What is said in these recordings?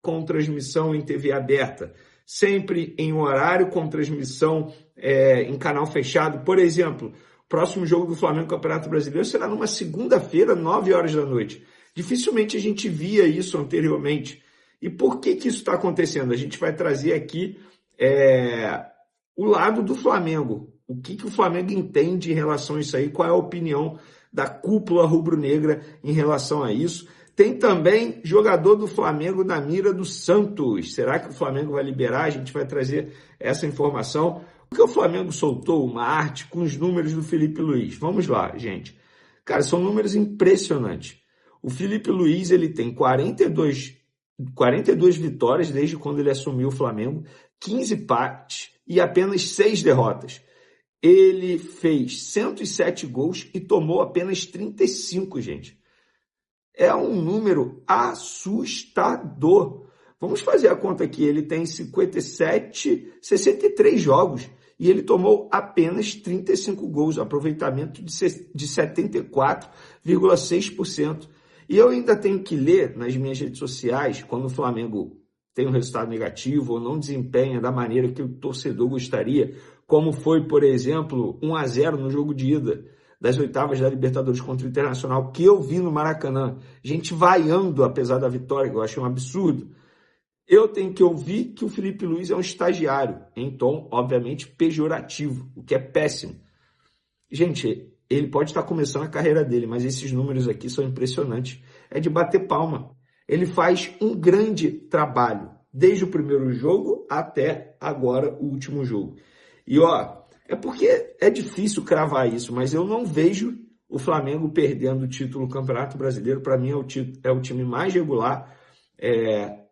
com transmissão em TV aberta, sempre em horário com transmissão em canal fechado. Por exemplo, o próximo jogo do Flamengo no Campeonato Brasileiro será numa segunda-feira, 9 horas da noite. Dificilmente a gente via isso anteriormente. E por que isso está acontecendo? A gente vai trazer aqui o lado do Flamengo. O que o Flamengo entende em relação a isso aí? Qual é a opinião da cúpula rubro-negra em relação a isso? Tem também jogador do Flamengo na mira do Santos. Será que o Flamengo vai liberar? A gente vai trazer essa informação. Porque o Flamengo soltou uma arte com os números do Felipe Luiz. Vamos lá, gente. Cara, são números impressionantes. O Felipe Luiz, ele tem 42 vitórias desde quando ele assumiu o Flamengo, 15 empates e apenas 6 derrotas. Ele fez 107 gols e tomou apenas 35, gente. É um número assustador. Vamos fazer a conta aqui. Ele tem 63 jogos e ele tomou apenas 35 gols, aproveitamento de 74,6%. E eu ainda tenho que ler nas minhas redes sociais, quando o Flamengo tem um resultado negativo ou não desempenha da maneira que o torcedor gostaria, como foi, por exemplo, 1-0 no jogo de ida das oitavas da Libertadores contra o Internacional, que eu vi no Maracanã, gente vaiando apesar da vitória, que eu achei um absurdo. Eu tenho que ouvir que o Felipe Luiz é um estagiário, em tom, obviamente, pejorativo, o que é péssimo. Gente, ele pode estar começando a carreira dele, mas esses números aqui são impressionantes. É de bater palma. Ele faz um grande trabalho, desde o primeiro jogo até agora o último jogo. E é porque é difícil cravar isso, mas eu não vejo o Flamengo perdendo o título do Campeonato Brasileiro. Para mim é o time mais regular.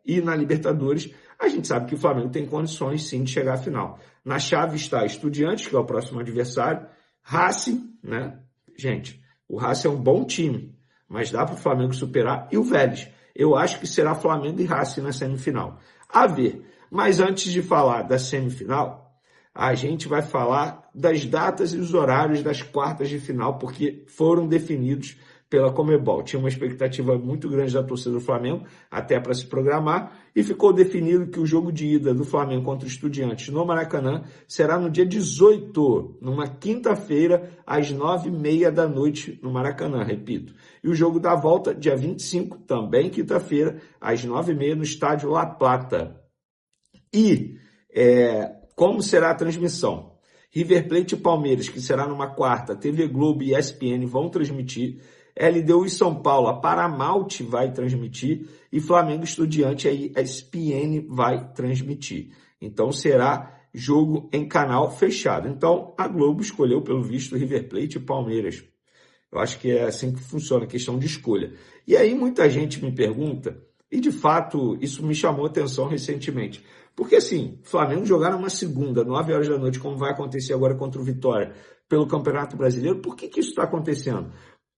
E na Libertadores, a gente sabe que o Flamengo tem condições sim de chegar à final. Na chave está Estudiantes, que é o próximo adversário, Racing, né? Gente, o Racing é um bom time, mas dá para o Flamengo superar, e o Vélez. Eu acho que será Flamengo e Racing na semifinal. A ver, mas antes de falar da semifinal, a gente vai falar das datas e os horários das quartas de final, porque foram definidos pela Conmebol. Tinha uma expectativa muito grande da torcida do Flamengo, até para se programar, e ficou definido que o jogo de ida do Flamengo contra o Estudiantes no Maracanã será no dia 18, numa quinta-feira, às 9h30 da noite, no Maracanã, repito. E o jogo da volta, dia 25, também quinta-feira, às 9h30, no estádio La Plata. E como será a transmissão? River Plate e Palmeiras, que será numa quarta, TV Globo e ESPN vão transmitir. LDU e São Paulo, a Paramount vai transmitir, e Flamengo Estudiante, aí a ESPN vai transmitir. Então será jogo em canal fechado. Então a Globo escolheu, pelo visto, River Plate e Palmeiras. Eu acho que é assim que funciona, questão de escolha. E aí muita gente me pergunta, e de fato isso me chamou a atenção recentemente, porque assim, Flamengo jogar numa segunda, 9 horas da noite, como vai acontecer agora contra o Vitória, pelo Campeonato Brasileiro, por que isso está acontecendo?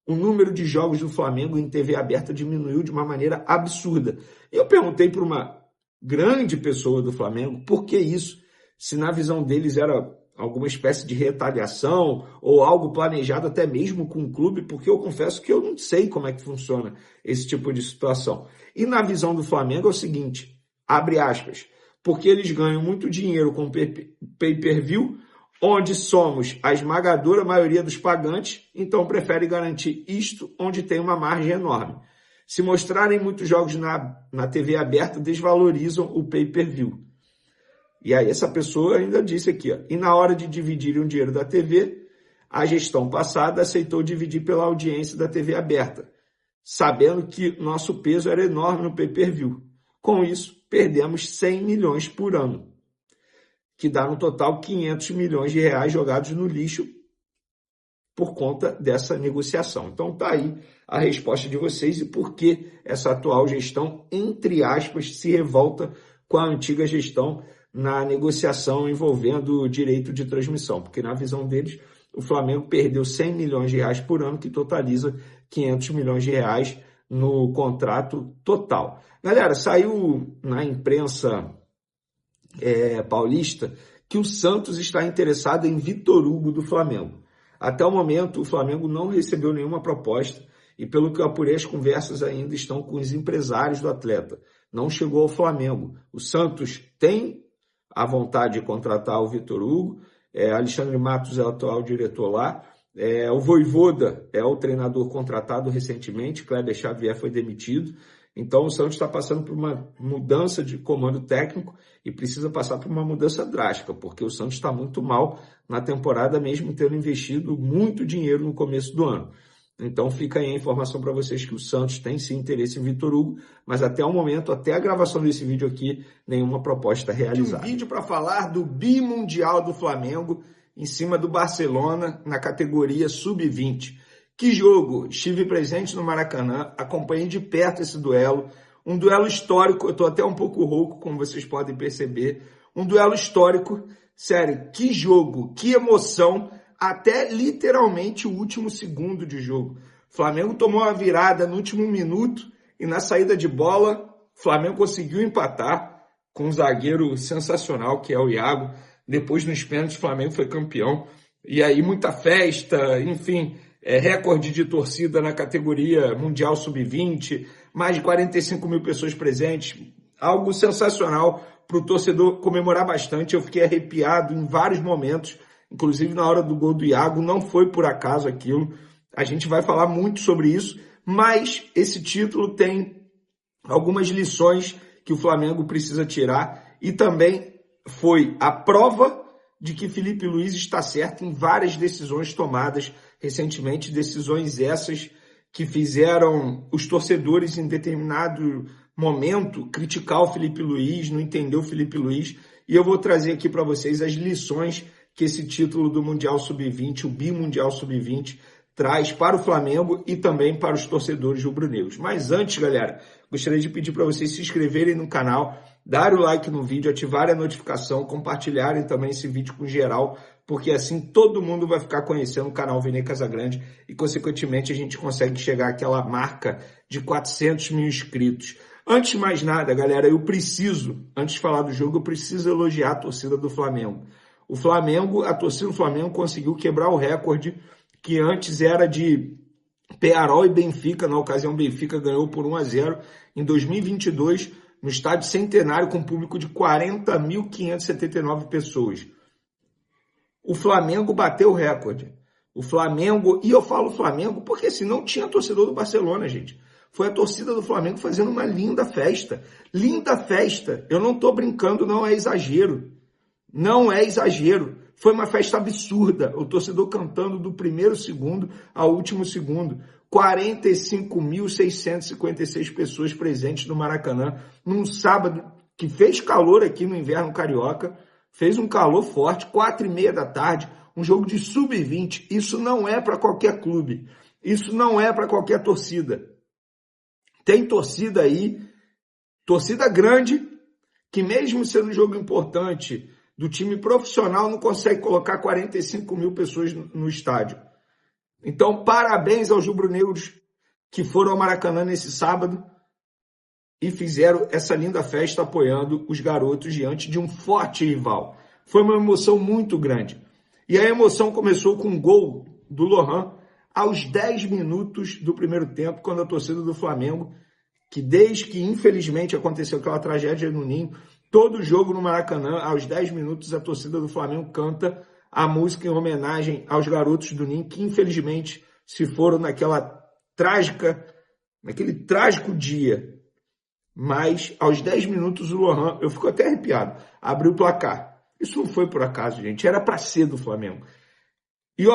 O número de jogos do Flamengo em TV aberta diminuiu de uma maneira absurda. E eu perguntei para uma grande pessoa do Flamengo por que isso, se na visão deles era alguma espécie de retaliação ou algo planejado até mesmo com o clube, porque eu confesso que eu não sei como é que funciona esse tipo de situação. E na visão do Flamengo é o seguinte, abre aspas, porque eles ganham muito dinheiro com pay-per-view, onde somos a esmagadora maioria dos pagantes, então prefere garantir isto onde tem uma margem enorme. Se mostrarem muitos jogos na TV aberta, desvalorizam o pay-per-view. E aí essa pessoa ainda disse aqui, e na hora de dividirem o dinheiro da TV, a gestão passada aceitou dividir pela audiência da TV aberta, sabendo que nosso peso era enorme no pay-per-view. Com isso, perdemos 100 milhões por ano, que dá no total 500 milhões de reais jogados no lixo por conta dessa negociação. Então tá aí a resposta de vocês e por que essa atual gestão, entre aspas, se revolta com a antiga gestão na negociação envolvendo o direito de transmissão, porque na visão deles o Flamengo perdeu 100 milhões de reais por ano, que totaliza 500 milhões de reais no contrato total. Galera, saiu na imprensa paulista que o Santos está interessado em Vitor Hugo do Flamengo. Até o momento, o Flamengo não recebeu nenhuma proposta e, pelo que eu apurei, as conversas ainda estão com os empresários do atleta. não chegou ao Flamengo. O Santos tem a vontade de contratar o Vitor Hugo, Alexandre Matos é o atual diretor lá, o Vojvoda é o treinador contratado recentemente, Kleber Xavier foi demitido. Então o Santos está passando por uma mudança de comando técnico e precisa passar por uma mudança drástica, porque o Santos está muito mal na temporada, mesmo tendo investido muito dinheiro no começo do ano. Então fica aí a informação para vocês que o Santos tem sim interesse em Vitor Hugo, mas até o momento, até a gravação desse vídeo aqui, nenhuma proposta realizada. Um vídeo para falar do bimundial do Flamengo em cima do Barcelona na categoria Sub-20. Que jogo! Estive presente no Maracanã, acompanhei de perto esse duelo, um duelo histórico, eu estou até um pouco rouco, como vocês podem perceber, um duelo histórico, sério, que jogo, que emoção, até literalmente o último segundo de jogo. O Flamengo tomou uma virada no último minuto e na saída de bola, o Flamengo conseguiu empatar com um zagueiro sensacional, que é o Iago. Depois, nos pênaltis, o Flamengo foi campeão. E aí, muita festa, enfim, recorde de torcida na categoria Mundial Sub-20, mais de 45 mil pessoas presentes. Algo sensacional para o torcedor comemorar bastante. Eu fiquei arrepiado em vários momentos, inclusive na hora do gol do Iago. Não foi por acaso aquilo. A gente vai falar muito sobre isso, mas esse título tem algumas lições que o Flamengo precisa tirar e também foi a prova de que Felipe Luiz está certo em várias decisões tomadas recentemente, decisões essas que fizeram os torcedores em determinado momento criticar o Felipe Luiz, não entender o Felipe Luiz, e eu vou trazer aqui para vocês as lições que esse título do Mundial Sub-20, o Bimundial Sub-20, traz para o Flamengo e também para os torcedores rubro-negros. Mas antes, galera, gostaria de pedir para vocês se inscreverem no canal, dar o like no vídeo, ativarem a notificação, compartilharem também esse vídeo com geral, porque assim todo mundo vai ficar conhecendo o canal Vene Casagrande e, consequentemente, a gente consegue chegar àquela marca de 400 mil inscritos. Antes de mais nada, galera, antes de falar do jogo, eu preciso elogiar a torcida do Flamengo. A torcida do Flamengo conseguiu quebrar o recorde que antes era de Pearol e Benfica. Na ocasião, Benfica ganhou por 1-0 em 2022, no estádio Centenário, com público de 40.579 pessoas. O Flamengo bateu o recorde. O Flamengo, e eu falo Flamengo porque assim, não tinha torcedor do Barcelona, gente. Foi a torcida do Flamengo fazendo uma linda festa. Linda festa. Eu não estou brincando, não é exagero. Não é exagero. Foi uma festa absurda. O torcedor cantando do primeiro segundo ao último segundo. 45.656 pessoas presentes no Maracanã, num sábado que fez calor aqui no inverno carioca, fez um calor forte, 4h30 da tarde, um jogo de sub-20. Isso não é para qualquer clube, isso não é para qualquer torcida. Tem torcida aí, torcida grande, que mesmo sendo um jogo importante do time profissional, não consegue colocar 45 mil pessoas no estádio. Então, parabéns aos rubro-negros que foram ao Maracanã nesse sábado e fizeram essa linda festa apoiando os garotos diante de um forte rival. Foi uma emoção muito grande. E a emoção começou com um gol do Lohan aos 10 minutos do primeiro tempo, quando a torcida do Flamengo, que desde que infelizmente aconteceu aquela tragédia no Ninho, todo jogo no Maracanã, aos 10 minutos, a torcida do Flamengo canta a música em homenagem aos garotos do Ninho, que infelizmente se foram naquele trágico dia. Mas aos 10 minutos o Lohan, eu fico até arrepiado, abriu o placar. Isso não foi por acaso, gente, era para ser do Flamengo. E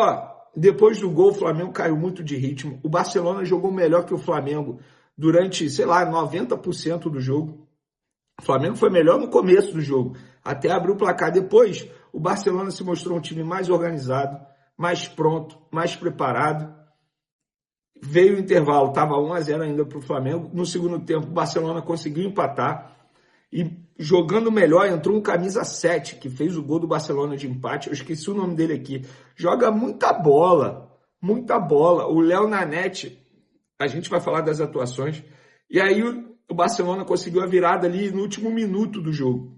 depois do gol o Flamengo caiu muito de ritmo. O Barcelona jogou melhor que o Flamengo durante, 90% do jogo. O Flamengo foi melhor no começo do jogo, até abrir o placar. Depois, o Barcelona se mostrou um time mais organizado, mais pronto, mais preparado. Veio o intervalo, estava 1-0 ainda para o Flamengo. No segundo tempo, o Barcelona conseguiu empatar. E jogando melhor, entrou um camisa 7, que fez o gol do Barcelona de empate. Eu esqueci o nome dele aqui. Joga muita bola, muita bola. O Léo Nanete, a gente vai falar das atuações. E aí o Barcelona conseguiu a virada ali no último minuto do jogo.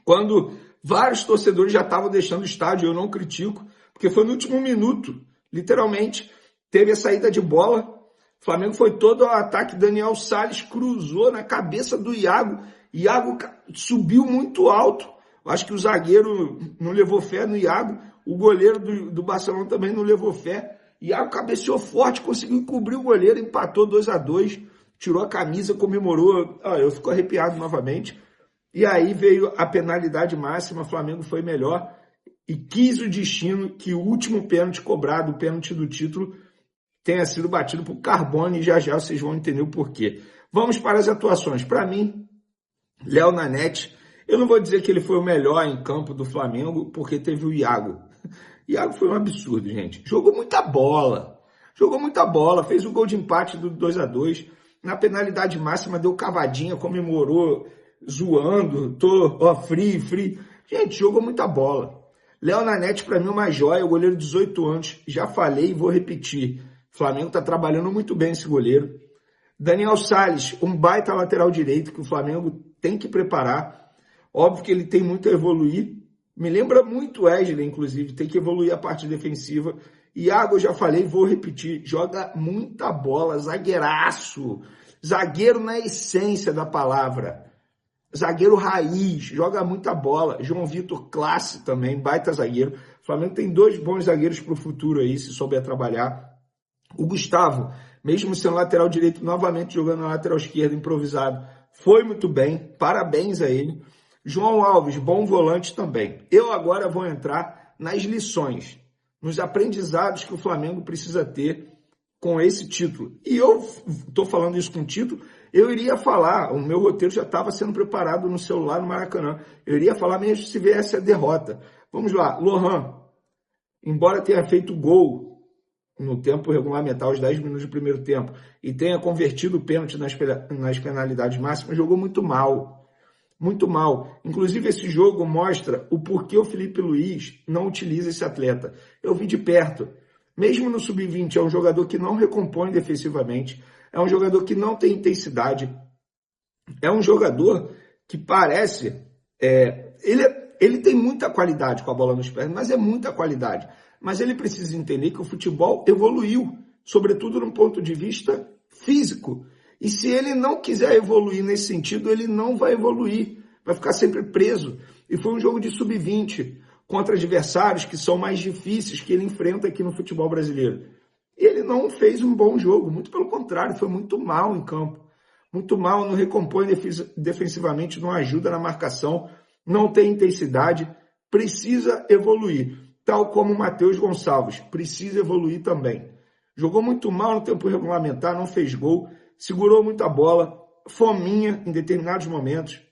Quando vários torcedores já estavam deixando o estádio, eu não critico, porque foi no último minuto, literalmente, teve a saída de bola, O Flamengo foi todo ao ataque, Daniel Sales cruzou na cabeça do Iago. Iago subiu muito alto. Acho que o zagueiro não levou fé no Iago. O goleiro do Barcelona também não levou fé. Iago cabeceou forte, conseguiu cobrir o goleiro, empatou 2-2. Tirou a camisa, comemorou. Eu fico arrepiado novamente. E aí veio a penalidade máxima, o Flamengo foi melhor e quis o destino que o último pênalti cobrado, o pênalti do título, tenha sido batido por Carbone, e já já vocês vão entender o porquê. Vamos para as atuações. Para mim, Léo Nanete, eu não vou dizer que ele foi o melhor em campo do Flamengo, porque teve o Iago. Iago foi um absurdo, gente. Jogou muita bola, fez o gol de empate do 2-2. Na penalidade máxima deu cavadinha, comemorou, zoando, free. Gente, jogou muita bola. Léo Nanete, para mim, é uma joia, o goleiro de 18 anos. Já falei e vou repetir. O Flamengo está trabalhando muito bem esse goleiro. Daniel Sales, um baita lateral direito que o Flamengo tem que preparar. Óbvio que ele tem muito a evoluir. Me lembra muito o Wesley, inclusive, tem que evoluir a parte defensiva. Iago, eu já falei, vou repetir, joga muita bola, zagueiraço. Zagueiro na essência da palavra. Zagueiro raiz, joga muita bola. João Vitor, classe também, baita zagueiro. O Flamengo tem 2 bons zagueiros para o futuro aí, se souber trabalhar. O Gustavo, mesmo sendo lateral direito, novamente jogando na lateral esquerda, improvisado, foi muito bem, parabéns a ele. João Alves, bom volante também. Eu agora vou entrar nas lições, nos aprendizados que o Flamengo precisa ter com esse título. E eu estou falando isso com título, eu iria falar, o meu roteiro já estava sendo preparado no celular no Maracanã, eu iria falar mesmo se viesse a derrota. Vamos lá, Lohan, embora tenha feito gol no tempo regulamentar, aos 10 minutos do primeiro tempo, e tenha convertido o pênalti nas penalidades máximas, jogou muito mal. Muito mal. Inclusive, esse jogo mostra o porquê o Felipe Luiz não utiliza esse atleta. Eu vi de perto. Mesmo no sub-20, é um jogador que não recompõe defensivamente, é um jogador que não tem intensidade, é um jogador que parece... Ele tem muita qualidade com a bola nos pés, mas é muita qualidade. Mas ele precisa entender que o futebol evoluiu, sobretudo no ponto de vista físico. E se ele não quiser evoluir nesse sentido, ele não vai evoluir, vai ficar sempre preso. E foi um jogo de sub-20, contra adversários que são mais difíceis que ele enfrenta aqui no futebol brasileiro. Ele não fez um bom jogo, muito pelo contrário, foi muito mal em campo. Muito mal, não recompõe defensivamente, não ajuda na marcação, não tem intensidade, precisa evoluir. Tal como o Matheus Gonçalves, precisa evoluir também. Jogou muito mal no tempo regulamentar, não fez gol, segurou muita bola, fominha em determinados momentos.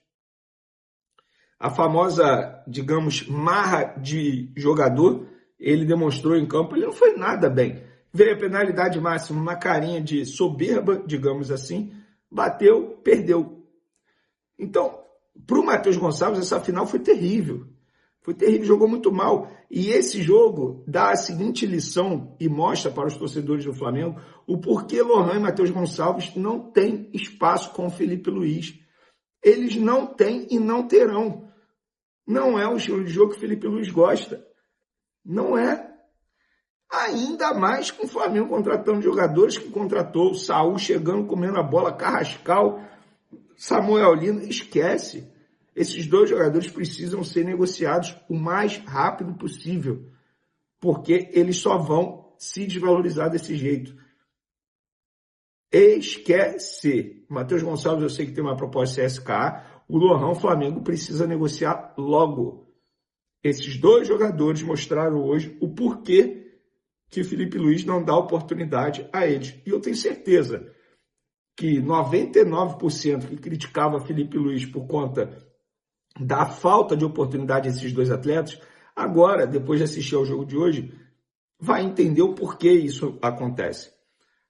A famosa, digamos, marra de jogador, ele demonstrou em campo, ele não foi nada bem. Veio a penalidade máxima, uma carinha de soberba, digamos assim, bateu, perdeu. Então, para o Matheus Gonçalves, essa final foi terrível. Foi terrível, jogou muito mal. E esse jogo dá a seguinte lição e mostra para os torcedores do Flamengo o porquê Lohan e Matheus Gonçalves não têm espaço com o Felipe Luiz. Eles não têm e não terão. Não é o estilo de jogo que o Felipe Luiz gosta. Não é. Ainda mais com o Flamengo contratando jogadores que contratou. O Saúl chegando, comendo a bola, Carrascal, Samuel Lino, esquece. Esses 2 jogadores precisam ser negociados o mais rápido possível, porque eles só vão se desvalorizar desse jeito. Esquece. Matheus Gonçalves, eu sei que tem uma proposta CSKA, o Lohan, o Flamengo precisa negociar logo. Esses 2 jogadores mostraram hoje o porquê que Felipe Luiz não dá oportunidade a eles. E eu tenho certeza que 99% que criticava Felipe Luiz por conta da falta de oportunidade a esses 2 atletas, agora, depois de assistir ao jogo de hoje, vai entender o porquê isso acontece.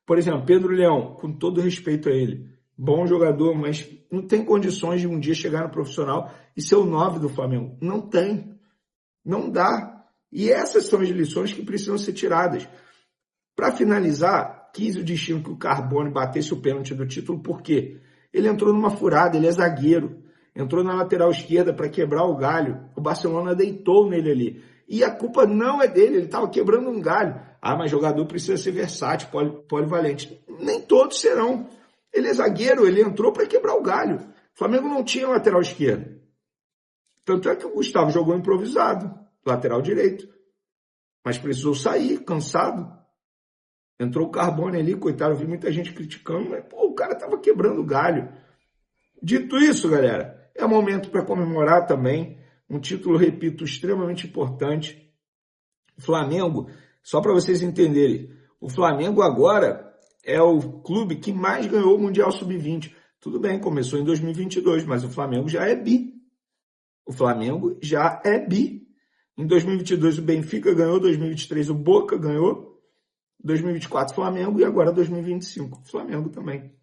Por exemplo, Pedro Leão, com todo respeito a ele, bom jogador, mas não tem condições de um dia chegar no profissional e ser o 9 do Flamengo. Não tem. Não dá. E essas são as lições que precisam ser tiradas. Para finalizar, quis o destino que o Carbone batesse o pênalti do título, por quê? Ele entrou numa furada, ele é zagueiro. Entrou na lateral esquerda para quebrar o galho. O Barcelona deitou nele ali. E a culpa não é dele, ele estava quebrando um galho. Ah, mas jogador precisa ser versátil, polivalente. Nem todos serão. Ele é zagueiro, ele entrou para quebrar o galho. O Flamengo não tinha lateral esquerdo. Tanto é que o Gustavo jogou improvisado, lateral direito. Mas precisou sair, cansado. Entrou o Carbone ali, coitado, eu vi muita gente criticando, mas pô, o cara estava quebrando o galho. Dito isso, galera, é momento para comemorar também um título, repito, extremamente importante. O Flamengo, só para vocês entenderem, o Flamengo agora é o clube que mais ganhou o Mundial Sub-20. Tudo bem, começou em 2022, mas o Flamengo já é bi. O Flamengo já é bi. Em 2022 o Benfica ganhou, 2023 o Boca ganhou, 2024 Flamengo e agora 2025 Flamengo também.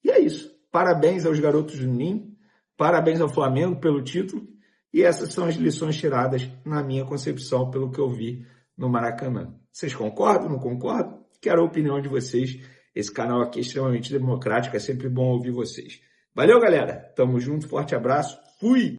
E é isso. Parabéns aos garotos do Ninho, parabéns ao Flamengo pelo título. E essas são as lições tiradas, na minha concepção, pelo que eu vi no Maracanã. Vocês concordam? Não concordam? Quero a opinião de vocês. Esse canal aqui é extremamente democrático, é sempre bom ouvir vocês. Valeu, galera. Tamo junto, forte abraço. Fui!